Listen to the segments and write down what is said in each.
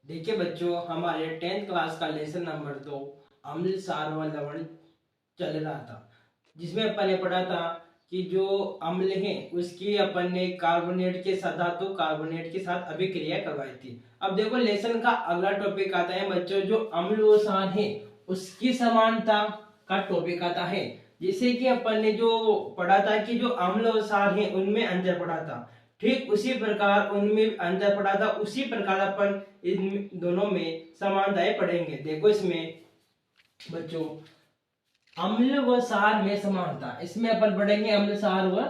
देखिए बच्चों, हमारे 10th क्लास का लेसन नंबर 2 अम्ल क्षार व लवण चल रहा था, जिसमें अपन ने पढ़ा था कि जो अम्ल है उसकी अपन ने कार्बोनेट के साथ धातु कार्बोनेट के साथ अभिक्रिया करवाई थी। अब देखो लेसन का अगला टॉपिक आता है बच्चों, जो अम्ल व क्षार है उसकी समानता का टॉपिक आता है। जिसे कि अपन ने जो पढ़ा था कि जो अम्ल और क्षार है उनमें अंतर पढ़ा था, ठीक उसी प्रकार उनमें अंतर पढ़ा था, उसी प्रकार अपन इन दोनों में समानताएं पढ़ेंगे। देखो इसमें बच्चों अम्ल व क्षार में समानता, इसमें अपन पढ़ेंगे अम्ल क्षार व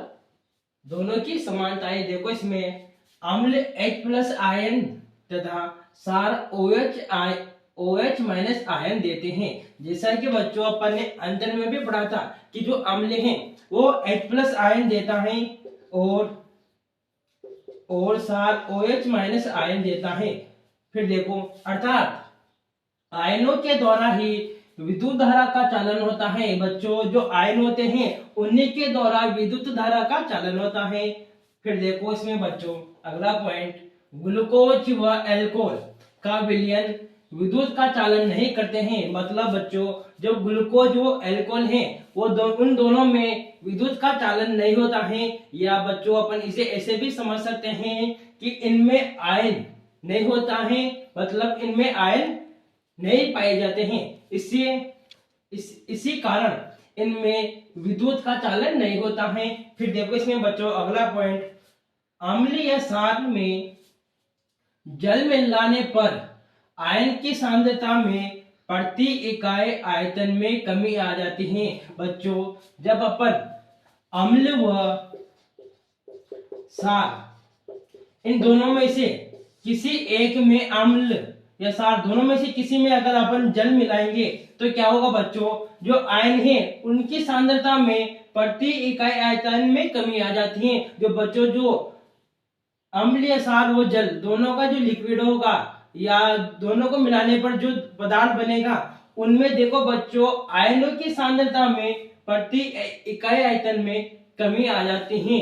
दोनों की समानताएं। देखो इसमें अम्ल H प्लस आयन तथा क्षार OH माइनस आयन देते हैं। जैसा कि बच्चों अपन ने अंतर में भी पढ़ा था कि जो अम्ल है वो H प्लस आयन देता है और क्षार OH माइनस आयन देता है। फिर देखो अर्थात आयनों के द्वारा ही विद्युत धारा का चालन होता है। बच्चों जो आयन होते हैं उन्हीं के द्वारा विद्युत धारा का चालन होता है। फिर देखो इसमें बच्चों अगला पॉइंट, ग्लूकोज व एल्कोहल का विलयन विद्युत का चालन नहीं करते हैं। मतलब बच्चों जो ग्लूकोज व एल्कोहल है वो उन दोनों में विद्युत का चालन नहीं होता है। या बच्चों अपन इसे ऐसे भी समझ सकते हैं कि इनमें आयन नहीं होता है, मतलब इनमें आयन नहीं पाए जाते हैं। इसी कारण इनमें विद्युत का चालन नहीं होता है। फिर देखो इसमें बच्चों अगला पॉइंट, अम्ल या क्षार में जल मिलाने पर आयन की सांद्रता में प्रति इकाई आयतन में कमी आ जाती है। बच्चों जब अपन अम्ल व क्षार इन दोनों में से किसी एक में अम्ल या क्षार दोनों में से किसी में अगर अपन जल मिलाएंगे तो क्या होगा बच्चों, जो आयन है उनकी सांद्रता में प्रति इकाई आयतन में कमी आ जाती है। जो बच्चों जो अम्ल या क्षार वो जल दोनों का जो लिक्विड होगा या दोनों को मिलाने पर जो पदार्थ बनेगा उनमें देखो बच्चों आयनों की सांद्रता में प्रति इकाई आयतन में कमी आ जाती है।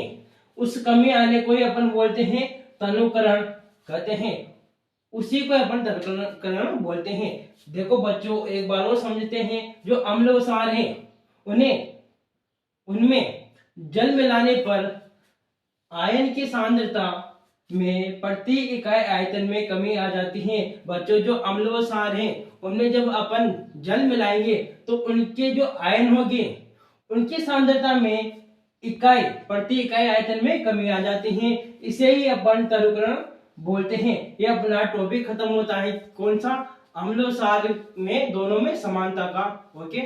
उस कमी आने को ही अपन बोलते हैं तनुकरण कहते हैं, उसी को अपन तनुकरण बोलते हैं। देखो बच्चों एक बार और समझते हैं, जो अम्ल व क्षार है उनमें जल मिलाने पर आयन की सांद्रता में प्रति इकाई आयतन में कमी आ जाती है। बच्चों जो अम्ल व क्षार है उनमें जब अपन जल मिलाएंगे तो उनके जो आयन होंगे उनकी सांद्रता में प्रति इकाई आयतन में कमी आ जाती है। इसे ही अपन तनुकरण बोलते हैं। यह अपना टॉपिक खत्म होता है। कौन सा? अम्ल व क्षार में दोनों में समानता का। ओके।